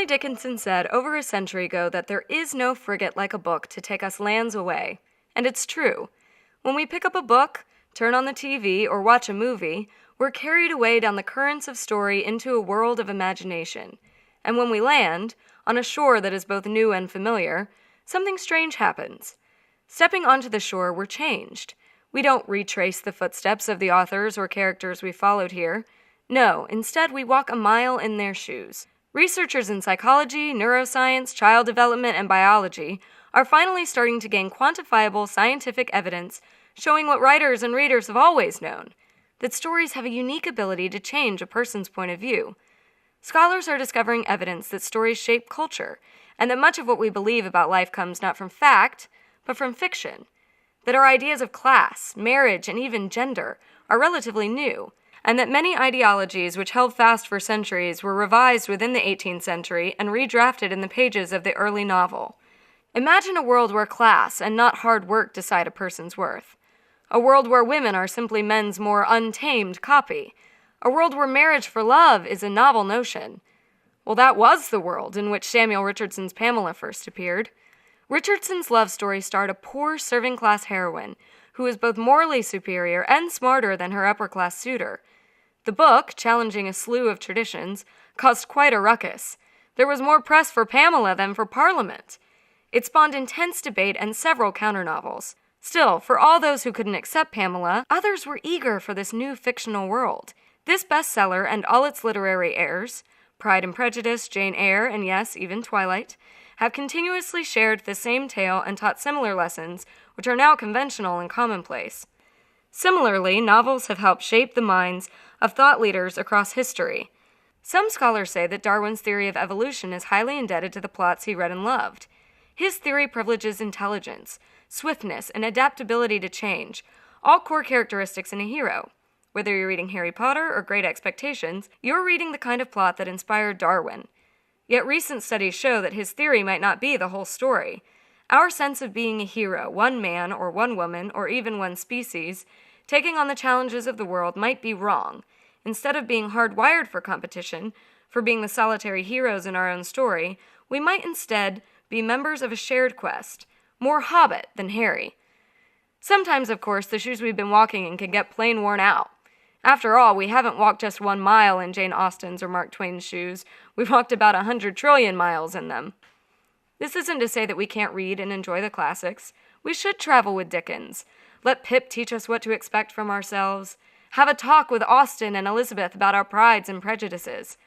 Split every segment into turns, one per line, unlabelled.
Emily Dickinson said over a century ago that there is no frigate like a book to take us lands away. And it's true. When we pick up a book, turn on the TV, or watch a movie, we're carried away down the currents of story into a world of imagination. And when we land, on a shore that is both new and familiar, something strange happens. Stepping onto the shore, we're changed. We don't retrace the footsteps of the authors or characters we followed here. No, instead we walk a mile in their shoes. Researchers in psychology, neuroscience, child development, and biology are finally starting to gain quantifiable scientific evidence showing what writers and readers have always known, that stories have a unique ability to change a person's point of view. Scholars are discovering evidence that stories shape culture, and that much of what we believe about life comes not from fact, but from fiction. That our ideas of class, marriage, and even gender are relatively new, and that many ideologies which held fast for centuries were revised within the 18th century and redrafted in the pages of the early novel. Imagine a world where class and not hard work decide a person's worth. A world where women are simply men's more untamed copy. A world where marriage for love is a novel notion. Well, that was the world in which Samuel Richardson's Pamela first appeared. Richardson's love story starred a poor serving-class heroine who was both morally superior and smarter than her upper-class suitor. The book, challenging a slew of traditions, caused quite a ruckus. There was more press for Pamela than for Parliament. It spawned intense debate and several counter-novels. Still, for all those who couldn't accept Pamela, others were eager for this new fictional world. This bestseller and all its literary heirs, Pride and Prejudice, Jane Eyre, and yes, even Twilight, have continuously shared the same tale and taught similar lessons, which are now conventional and commonplace. Similarly, novels have helped shape the minds of thought leaders across history. Some scholars say that Darwin's theory of evolution is highly indebted to the plots he read and loved. His theory privileges intelligence, swiftness, and adaptability to change, all core characteristics in a hero. Whether you're reading Harry Potter or Great Expectations, you're reading the kind of plot that inspired Darwin. Yet recent studies show that his theory might not be the whole story. Our sense of being a hero, one man or one woman, or even one species, taking on the challenges of the world might be wrong. Instead of being hardwired for competition, for being the solitary heroes in our own story, we might instead be members of a shared quest, more Hobbit than Harry. Sometimes, of course, the shoes we've been walking in can get plain worn out. After all, we haven't walked just 1 mile in Jane Austen's or Mark Twain's shoes. We've walked about 100 trillion miles in them. This isn't to say that we can't read and enjoy the classics. We should travel with Dickens. Let Pip teach us what to expect from ourselves. Have a talk with Austen and Elizabeth about our prides and prejudices.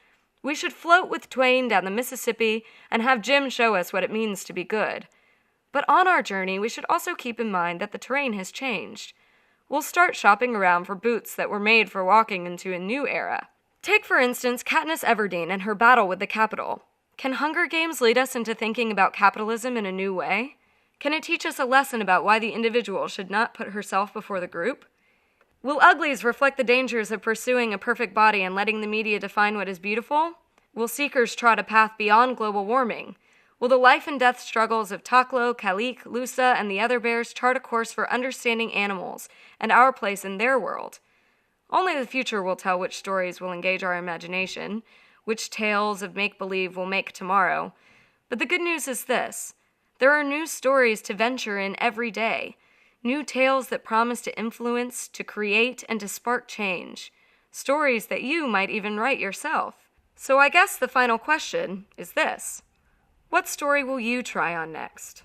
We should float with Twain down the Mississippi and have Jim show us what it means to be good. But on our journey, we should also keep in mind that the terrain has changed. We'll start shopping around for boots that were made for walking into a new era. Take, for instance, Katniss Everdeen and her battle with the Capitol. Can Hunger Games lead us into thinking about capitalism in a new way? Can it teach us a lesson about why the individual should not put herself before the group? Will Uglies reflect the dangers of pursuing a perfect body and letting the media define what is beautiful? Will Seekers trot a path beyond global warming? Will the life and death struggles of Taklo, Kalik, Lusa, and the other bears chart a course for understanding animals and our place in their world? Only the future will tell which stories will engage our imagination, which tales of make-believe will make tomorrow. But the good news is this: there are new stories to venture in every day, new tales that promise to influence, to create, and to spark change, stories that you might even write yourself. So I guess the final question is this: what story will you try on next?